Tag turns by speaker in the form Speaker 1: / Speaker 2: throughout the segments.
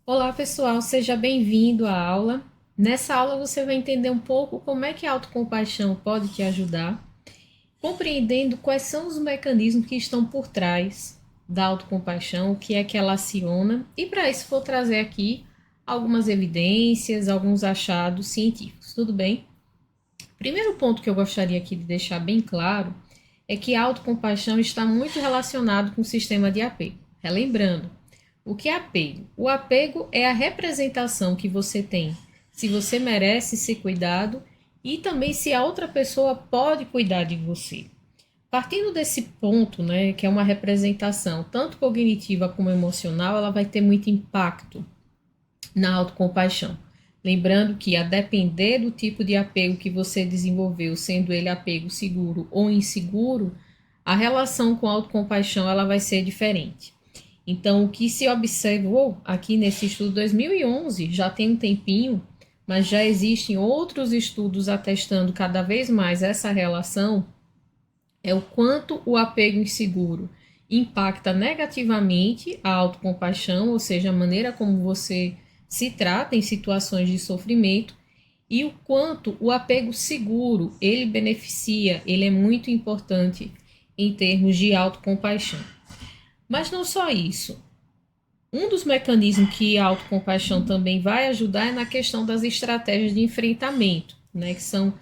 Speaker 1: Olá, pessoal, seja bem-vindo à aula. Nessa aula você vai entender um pouco como é que a autocompaixão pode te ajudar, compreendendo quais são os mecanismos que estão por trás da autocompaixão, o que é que ela aciona, e para isso vou trazer aqui algumas evidências, alguns achados científicos, tudo bem? Primeiro ponto que eu gostaria aqui de deixar bem claro é que a autocompaixão está muito relacionado com o sistema de apego. Relembrando, o que é apego? O apego é a representação que você tem se você merece ser cuidado e também se a outra pessoa pode cuidar de você. Partindo desse ponto, né, que é uma representação tanto cognitiva como emocional, ela vai ter muito impacto na autocompaixão. Lembrando que, a depender do tipo de apego que você desenvolveu, sendo ele apego seguro ou inseguro, a relação com a autocompaixão ela vai ser diferente. Então, o que se observou aqui nesse estudo 2011, já tem um tempinho, mas já existem outros estudos atestando cada vez mais essa relação, é o quanto o apego inseguro impacta negativamente a autocompaixão, ou seja, a maneira como você se trata em situações de sofrimento, e o quanto o apego seguro, ele beneficia, ele é muito importante em termos de autocompaixão. Mas não só isso. Um dos mecanismos que a autocompaixão também vai ajudar é na questão das estratégias de enfrentamento, né, que são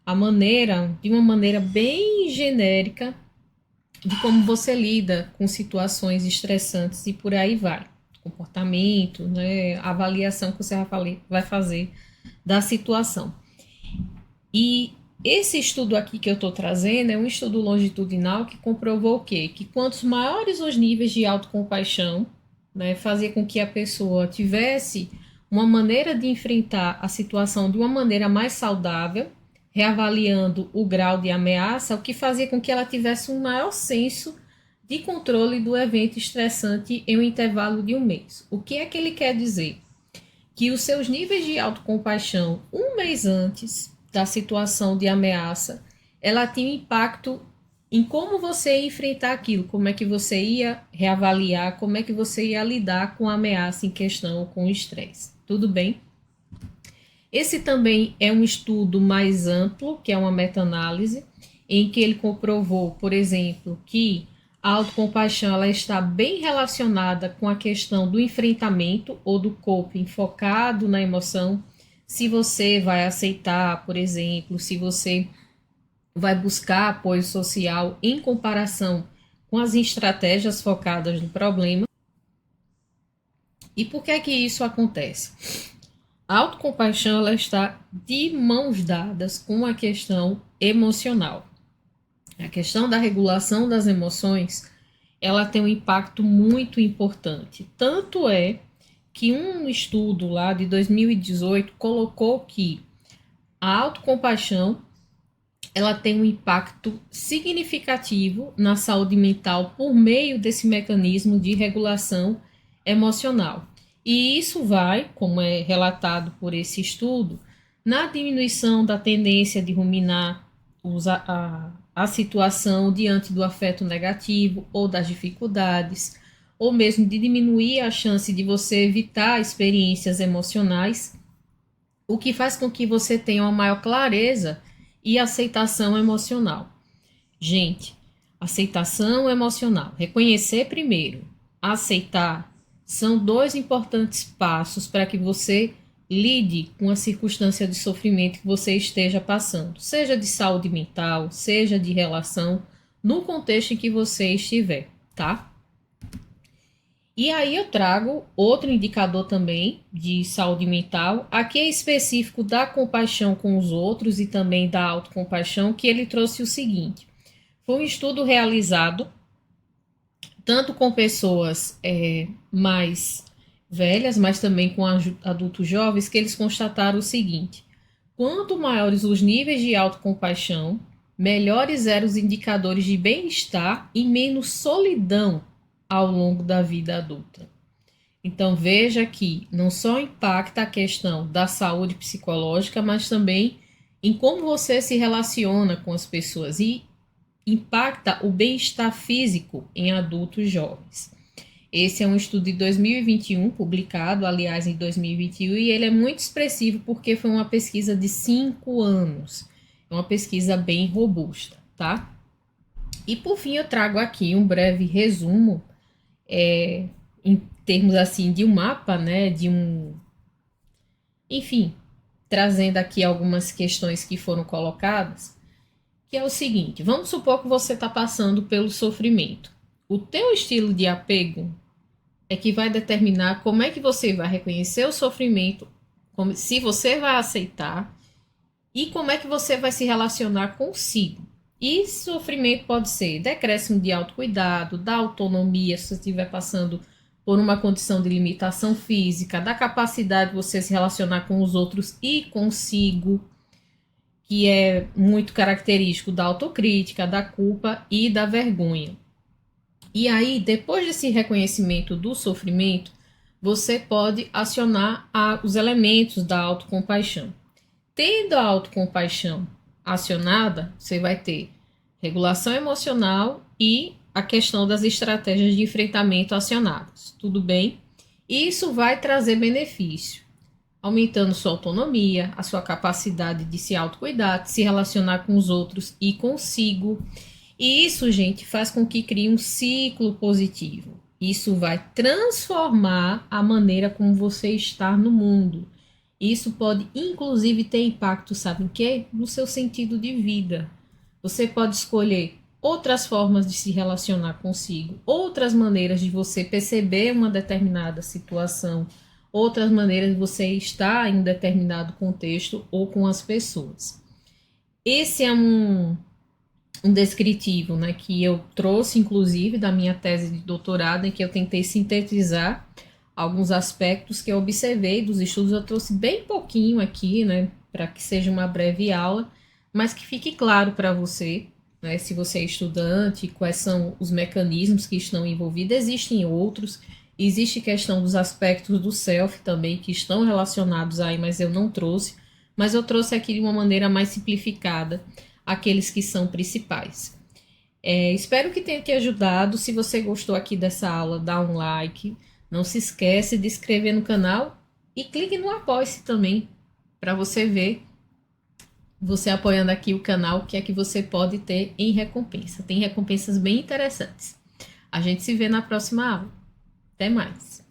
Speaker 1: a maneira, de uma maneira bem genérica, de como você lida com situações estressantes e por aí vai. Comportamento, né, avaliação que você vai fazer da situação. E esse estudo aqui que eu estou trazendo é um estudo longitudinal que comprovou o quê? Que quantos maiores os níveis de autocompaixão, né, fazia com que a pessoa tivesse uma maneira de enfrentar a situação de uma maneira mais saudável, reavaliando o grau de ameaça, o que fazia com que ela tivesse um maior senso de controle do evento estressante em um intervalo de um mês. O que é que ele quer dizer? Que os seus níveis de autocompaixão, um mês antes da situação de ameaça, ela tinha impacto em como você ia enfrentar aquilo, como é que você ia reavaliar, como é que você ia lidar com a ameaça em questão, com o estresse. Tudo bem? Esse também é um estudo mais amplo, que é uma meta-análise, em que ele comprovou, por exemplo, que a autocompaixão ela está bem relacionada com a questão do enfrentamento ou do coping focado na emoção. Se você vai aceitar, por exemplo, se você vai buscar apoio social em comparação com as estratégias focadas no problema. E por que é que isso acontece? A autocompaixão ela está de mãos dadas com a questão emocional. A questão da regulação das emoções, ela tem um impacto muito importante. Tanto é que um estudo lá de 2018 colocou que a autocompaixão ela tem um impacto significativo na saúde mental por meio desse mecanismo de regulação emocional. E isso vai, como é relatado por esse estudo, na diminuição da tendência de ruminar a situação diante do afeto negativo ou das dificuldades, ou mesmo de diminuir a chance de você evitar experiências emocionais, o que faz com que você tenha uma maior clareza e aceitação emocional. Gente, aceitação emocional, reconhecer primeiro, aceitar, são dois importantes passos para que você lide com a circunstância de sofrimento que você esteja passando, seja de saúde mental, seja de relação, no contexto em que você estiver, tá? E aí eu trago outro indicador também de saúde mental, aqui é específico da compaixão com os outros e também da autocompaixão, que ele trouxe o seguinte: foi um estudo realizado tanto com pessoas mais velhas, mas também com adultos jovens, que eles constataram o seguinte: quanto maiores os níveis de autocompaixão, melhores eram os indicadores de bem-estar e menos solidão ao longo da vida adulta. Então veja que não só impacta a questão da saúde psicológica, mas também em como você se relaciona com as pessoas e impacta o bem-estar físico em adultos jovens. Esse é um estudo de 2021, publicado, aliás, em 2021, e ele é muito expressivo porque foi uma pesquisa de 5 anos. É uma pesquisa bem robusta, tá? E por fim, eu trago aqui um breve resumo, em termos assim de um mapa, né? Enfim, trazendo aqui algumas questões que foram colocadas, que é o seguinte: vamos supor que você está passando pelo sofrimento. O teu estilo de apego é que vai determinar como é que você vai reconhecer o sofrimento, se você vai aceitar e como é que você vai se relacionar consigo. E sofrimento pode ser decréscimo de autocuidado, da autonomia, se você estiver passando por uma condição de limitação física, da capacidade de você se relacionar com os outros e consigo, que é muito característico da autocrítica, da culpa e da vergonha. E aí, depois desse reconhecimento do sofrimento, você pode acionar os elementos da autocompaixão. Tendo a autocompaixão acionada, você vai ter regulação emocional e a questão das estratégias de enfrentamento acionadas. Tudo bem? Isso vai trazer benefício, aumentando sua autonomia, a sua capacidade de se autocuidar, de se relacionar com os outros e consigo. E isso, gente, faz com que crie um ciclo positivo. Isso vai transformar a maneira como você está no mundo. Isso pode, inclusive, ter impacto, sabe em quê? No seu sentido de vida. Você pode escolher outras formas de se relacionar consigo, outras maneiras de você perceber uma determinada situação, outras maneiras de você estar em um determinado contexto ou com as pessoas. Esse é um descritivo, né, que eu trouxe, inclusive, da minha tese de doutorado, em que eu tentei sintetizar alguns aspectos que eu observei dos estudos. Eu trouxe bem pouquinho aqui, né, para que seja uma breve aula, mas que fique claro para você, né, se você é estudante, quais são os mecanismos que estão envolvidos. Existem outros, existe questão dos aspectos do self também, que estão relacionados aí, mas eu não trouxe, mas eu trouxe aqui de uma maneira mais simplificada, aqueles que são principais. Espero que tenha te ajudado. Se você gostou aqui dessa aula, dá um like. Não se esquece de se inscrever no canal e clique no apoie-se também, para você ver, você apoiando aqui o canal, o que é que você pode ter em recompensa. Tem recompensas bem interessantes. A gente se vê na próxima aula. Até mais!